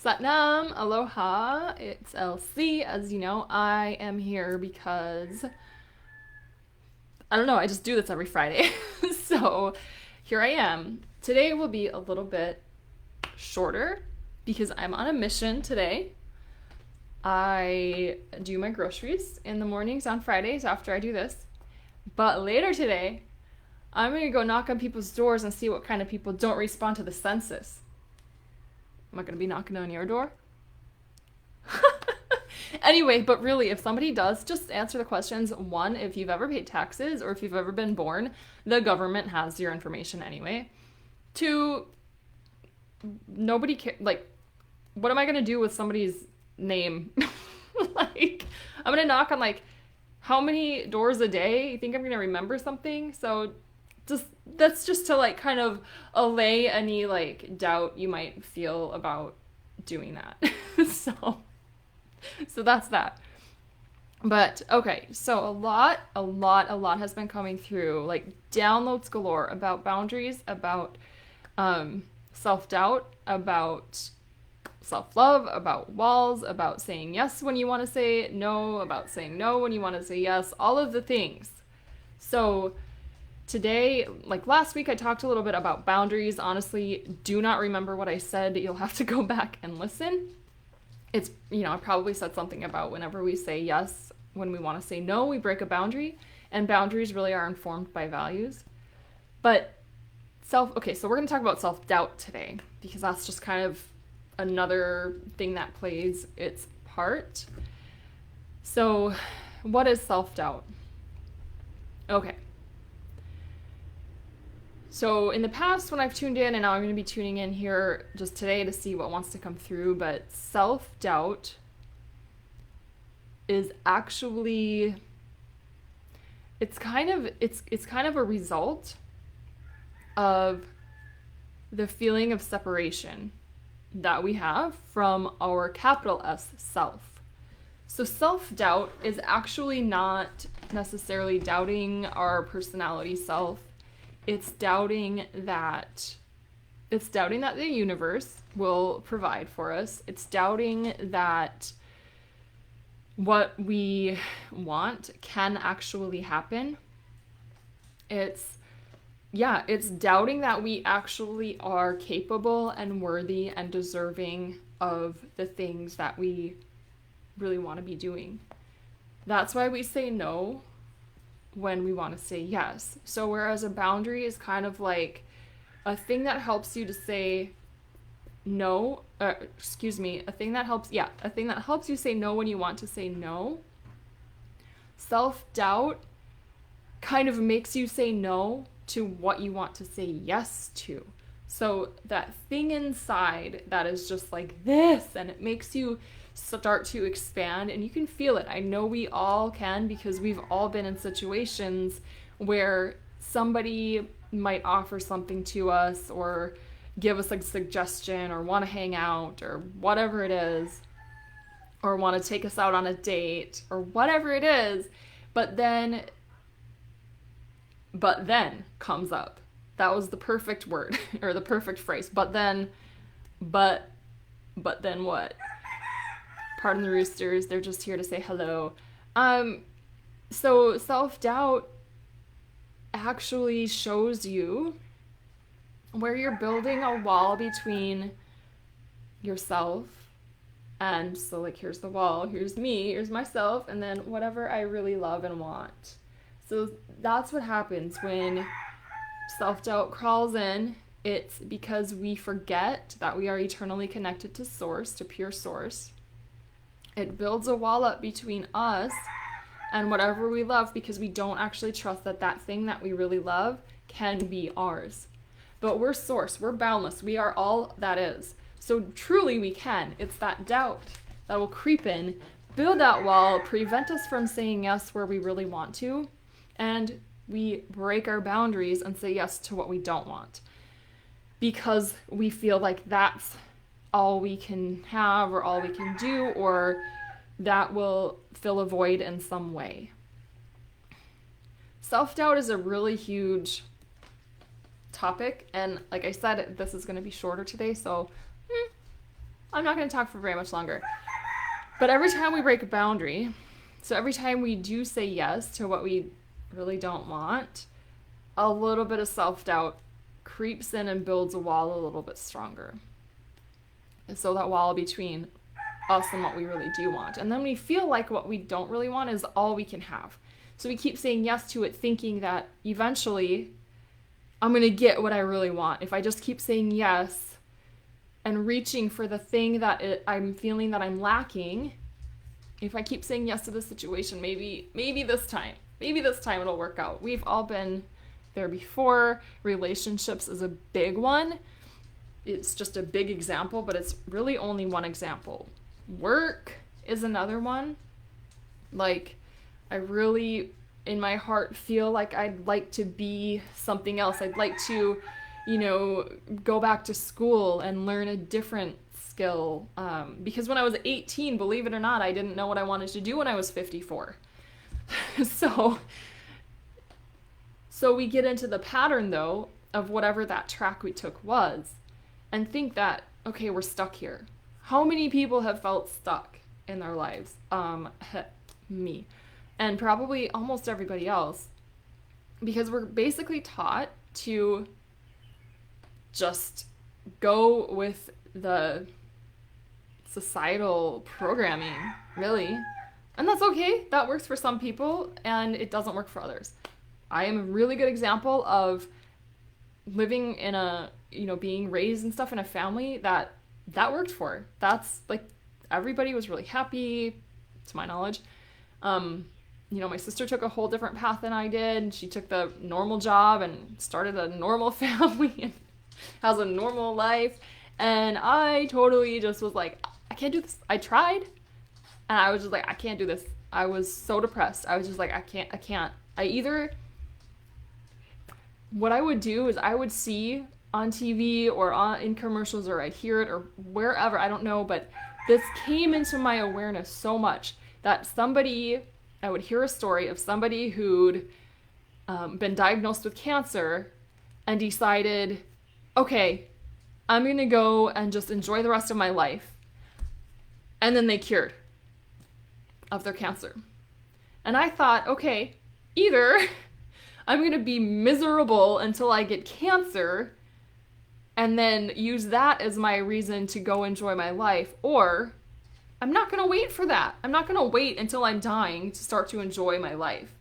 Satnam, aloha, it's LC. As you know, I am here because I don't know, I just do this every Friday. So here I am. Today will be a little bit shorter because I'm on a mission today. I do my groceries in the mornings on Fridays after I do this. But later today, I'm going to go knock on people's doors and see what kind of people don't respond to the census. Am I going to be knocking on your door? Anyway, but really, if somebody does, just answer the questions. One, if you've ever paid taxes or if you've ever been born, the government has your information anyway. Two, nobody cares. Like, what am I going to do with somebody's name? Like, I'm going to knock on, like, how many doors a day? You think I'm going to remember something? So that's just to, like, kind of allay any, like, doubt you might feel about doing that. So that's that. But okay, so a lot has been coming through, like downloads galore about boundaries, about self-doubt, about self-love, about walls, about saying yes when you want to say no, about saying no when you want to say yes, all of the things. So today, like last week, I talked a little bit about boundaries. Honestly, do not remember what I said. You'll have to go back and listen. It's, I probably said something about whenever we say yes, when we want to say no, we break a boundary, and boundaries really are informed by values. But so we're going to talk about self-doubt today, because that's just kind of another thing that plays its part. So what is self-doubt? Okay. So in the past, when I've tuned in, and now I'm going to be tuning in here just today to see what wants to come through, but self-doubt is actually, it's kind of a result of the feeling of separation that we have from our capital S self. So self-doubt is actually not necessarily doubting our personality self. It's doubting that the universe will provide for us. It's doubting that what we want can actually happen. It's doubting that we actually are capable and worthy and deserving of the things that we really want to be doing. That's why we say no when we want to say yes. So whereas a boundary is kind of like a thing that helps you to say no, a thing that helps you say no when you want to say no. Self-doubt kind of makes you say no to what you want to say yes to. So that thing inside that is just like this, and it makes you start to expand, and you can feel it. I know we all can, because we've all been in situations where somebody might offer something to us or give us a suggestion or want to hang out or whatever it is, or want to take us out on a date or whatever it is, but then comes up. That was the perfect word or the perfect phrase. But then what? Pardon the roosters, they're just here to say hello. So self-doubt actually shows you where you're building a wall between yourself and, so like, here's the wall, here's me, here's myself, and then whatever I really love and want. So that's what happens when self-doubt crawls in. It's because we forget that we are eternally connected to source, to pure source. It builds a wall up between us and whatever we love, because we don't actually trust that that thing that we really love can be ours. But we're source, we're boundless, we are all that is. So truly we can. It's that doubt that will creep in, build that wall, prevent us from saying yes where we really want to, and we break our boundaries and say yes to what we don't want, because we feel like that's all we can have or all we can do, or that will fill a void in some way. Self-doubt is a really huge topic, and like I said, this is going to be shorter today, so I'm not going to talk for very much longer. But every time we break a boundary, so every time we do say yes to what we really don't want, a little bit of self-doubt creeps in and builds a wall a little bit stronger. And so that wall between us and what we really do want. And then we feel like what we don't really want is all we can have. So we keep saying yes to it, thinking that eventually I'm going to get what I really want. If I just keep saying yes and reaching for the thing that I'm feeling that I'm lacking, if I keep saying yes to this situation, maybe this time it'll work out. We've all been there before. Relationships is a big one. It's just a big example, but it's really only one example. Work is another one. Like, I really, in my heart, feel like I'd like to be something else. I'd like to, go back to school and learn a different skill. Because when I was 18, believe it or not, I didn't know what I wanted to do when I was 54. So we get into the pattern, though, of whatever that track we took was, and think that, okay, we're stuck here. How many people have felt stuck in their lives? Me. And probably almost everybody else. Because we're basically taught to just go with the societal programming, really. And that's okay. That works for some people, and it doesn't work for others. I am a really good example of living in being raised and stuff in a family that worked for. That's like, everybody was really happy, to my knowledge. My sister took a whole different path than I did. She took the normal job and started a normal family and has a normal life. And I totally just was like, I can't do this. I tried. And I was just like, I can't do this. I was so depressed. I was just like, I can't. What I would do is I would see on TV or in commercials, or I'd hear it or wherever, I don't know, but this came into my awareness so much that I would hear a story of somebody who'd been diagnosed with cancer and decided, okay, I'm going to go and just enjoy the rest of my life. And then they cured of their cancer. And I thought, okay, either I'm going to be miserable until I get cancer and then use that as my reason to go enjoy my life, or I'm not going to wait for that. I'm not going to wait until I'm dying to start to enjoy my life.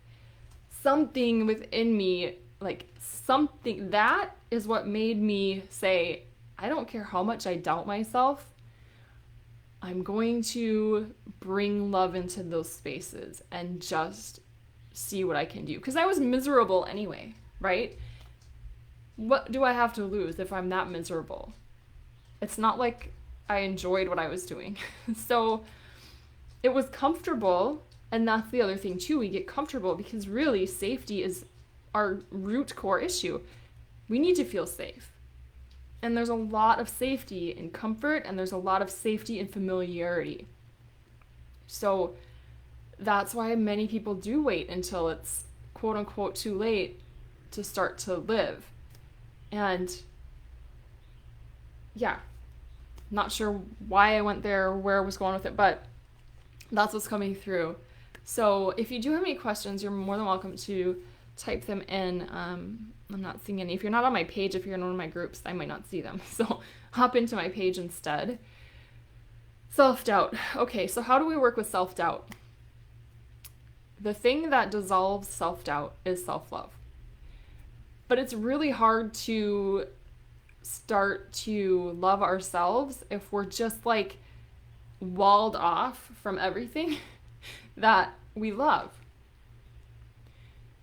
Something within me, that is what made me say, I don't care how much I doubt myself, I'm going to bring love into those spaces and just see what I can do. Because I was miserable anyway, right? What do I have to lose if I'm that miserable? It's not like I enjoyed what I was doing. So it was comfortable, and that's the other thing too. We get comfortable because really safety is our root core issue. We need to feel safe. And there's a lot of safety in comfort, and there's a lot of safety in familiarity. So that's why many people do wait until it's quote unquote too late to start to live. And yeah, not sure why I went there or where I was going with it, but that's what's coming through. So if you do have any questions, you're more than welcome to type them in. I'm not seeing any. If you're not on my page, if you're in one of my groups, I might not see them. So hop into my page instead. Self-doubt. Okay, so how do we work with self-doubt? The thing that dissolves self-doubt is self-love. But it's really hard to start to love ourselves if we're just walled off from everything that we love.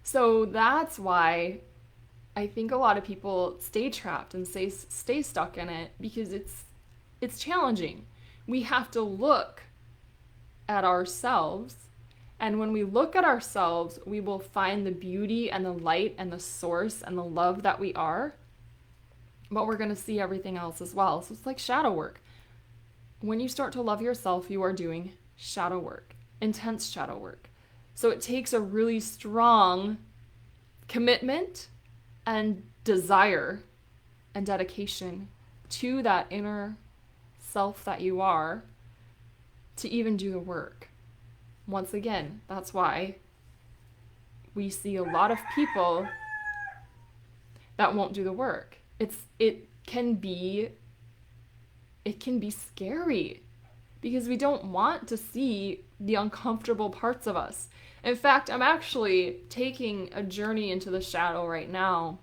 So that's why I think a lot of people stay trapped and stay stuck in it, because it's challenging. We have to look at ourselves, and when we look at ourselves, we will find the beauty and the light and the source and the love that we are, but we're going to see everything else as well. So it's like shadow work. When you start to love yourself, you are doing shadow work, intense shadow work. So it takes a really strong commitment and desire and dedication to that inner self that you are to even do the work. Once again, that's why we see a lot of people that won't do the work. It can be scary because we don't want to see the uncomfortable parts of us. In fact, I'm actually taking a journey into the shadow right now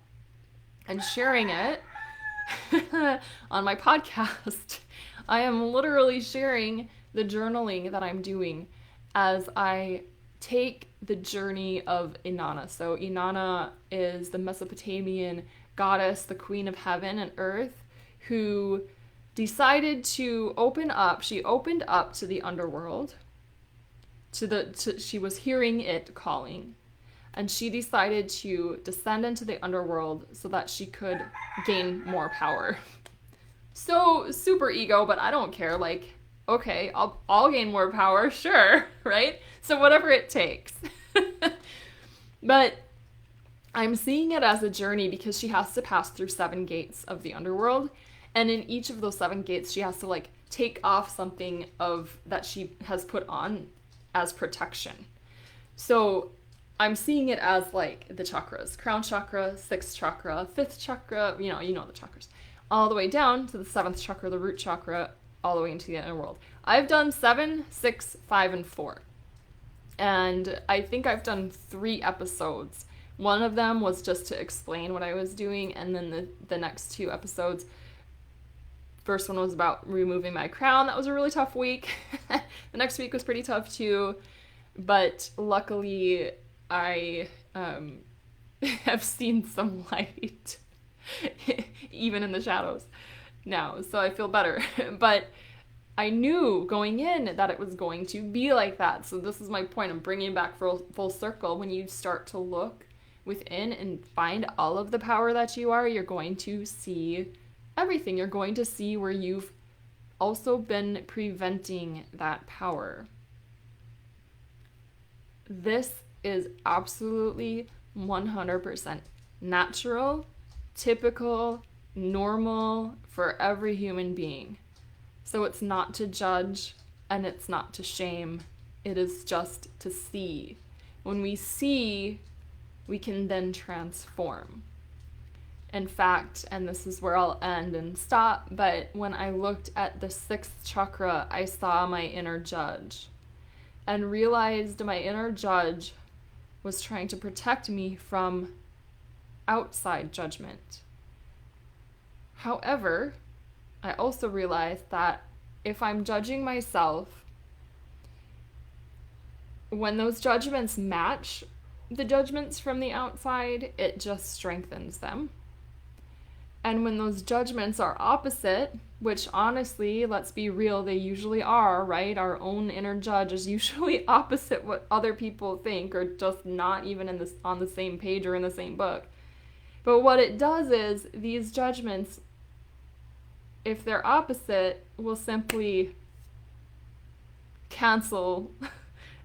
and sharing it on my podcast. I am literally sharing the journaling that I'm doing as I take the journey of Inanna. So Inanna is the Mesopotamian goddess, the queen of heaven and earth, who decided to open up. She opened up to the underworld. She was hearing it calling, and she decided to descend into the underworld so that she could gain more power. So super ego, but I don't care. Like, okay, I'll gain more power, sure, right? So whatever it takes. But I'm seeing it as a journey because she has to pass through 7 gates of the underworld, and in each of those 7 gates she has to like take off something of that she has put on as protection. So I'm seeing it as like the chakras: crown chakra, 6th chakra, 5th chakra, you know the chakras, all the way down to the 7th chakra, the root chakra, all the way into the underworld. I've done 7, 6, 5, and 4. And I think I've done 3 episodes. One of them was just to explain what I was doing, and then the next 2 episodes, first one was about removing my crown. That was a really tough week. The next week was pretty tough too, but luckily I have seen some light even in the shadows now, so I feel better. But I knew going in that it was going to be like that. So this is my point. I'm bringing it back full circle. When you start to look within and find all of the power that you are, you're going to see everything. You're going to see where you've also been preventing that power. This is absolutely 100% natural, typical, normal for every human being. So it's not to judge and it's not to shame. It is just to see. When we see, we can then transform. In fact, and this is where I'll end and stop, but when I looked at the 6th chakra, I saw my inner judge and realized my inner judge was trying to protect me from outside judgment. However, I also realized that if I'm judging myself, when those judgments match the judgments from the outside, it just strengthens them. And when those judgments are opposite, which honestly, let's be real, they usually are, right? Our own inner judge is usually opposite what other people think, or just not even on the same page or in the same book. But what it does is these judgments, if they're opposite, will simply cancel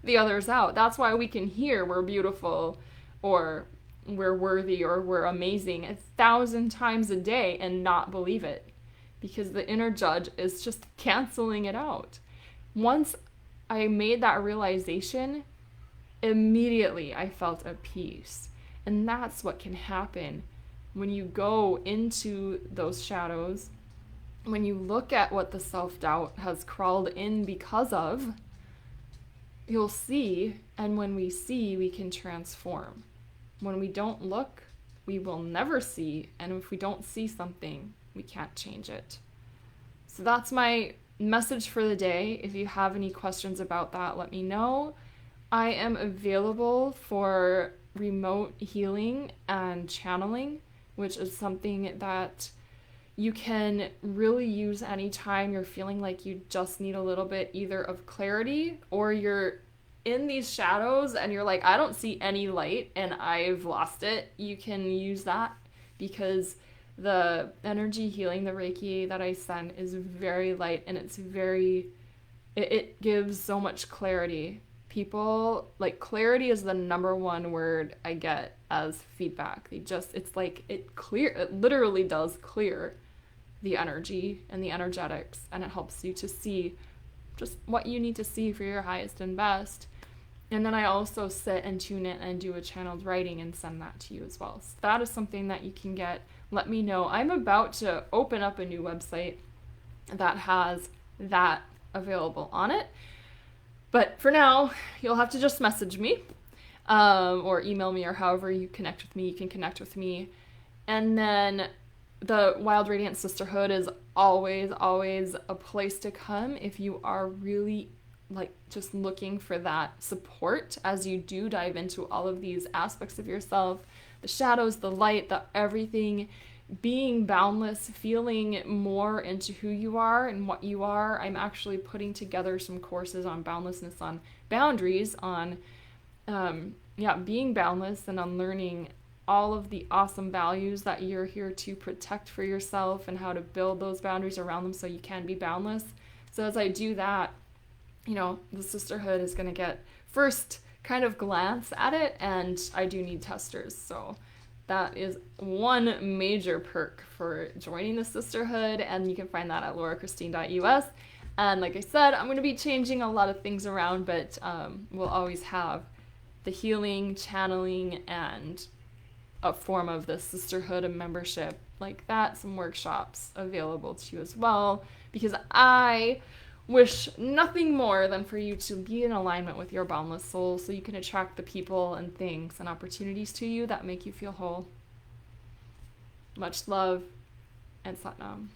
the others out. That's why we can hear we're beautiful or we're worthy or we're amazing 1,000 times a day and not believe it, because the inner judge is just canceling it out. Once I made that realization, immediately I felt a peace. And that's what can happen when you go into those shadows, when you look at what the self-doubt has crawled in because of, you'll see, and when we see, we can transform. When we don't look, we will never see, and if we don't see something, we can't change it. So that's my message for the day. If you have any questions about that, let me know. I am available for remote healing and channeling, which is something that you can really use anytime you're feeling like you just need a little bit either of clarity, or you're in these shadows and you're like, I don't see any light and I've lost it. You can use that because the energy healing, the Reiki that I send is very light, and it gives so much clarity. People, like, clarity is the number one word I get as feedback. It literally does clear the energy and the energetics, and it helps you to see just what you need to see for your highest and best. And then I also sit and tune it and do a channeled writing and send that to you as well. So that is something that you can get. Let me know. I'm about to open up a new website that has that available on it. But for now, you'll have to just message me or email me, or however you connect with me. You can connect with me. And then the Wild Radiant Sisterhood is always, always a place to come if you are really like just looking for that support as you do dive into all of these aspects of yourself, the shadows, the light, the everything, being boundless, feeling more into who you are and what you are. I'm actually putting together some courses on boundlessness, on boundaries, on being boundless, and on learning all of the awesome values that you're here to protect for yourself and how to build those boundaries around them so you can be boundless. So as I do that, you know, the sisterhood is going to get first kind of glance at it, and I do need testers. So that is one major perk for joining the sisterhood, and you can find that at laurachristine.us. And like I said, I'm going to be changing a lot of things around, but we'll always have the healing, channeling, and a form of the sisterhood and membership like that, some workshops available to you as well, because I wish nothing more than for you to be in alignment with your boundless soul so you can attract the people and things and opportunities to you that make you feel whole. Much love, and Satnam.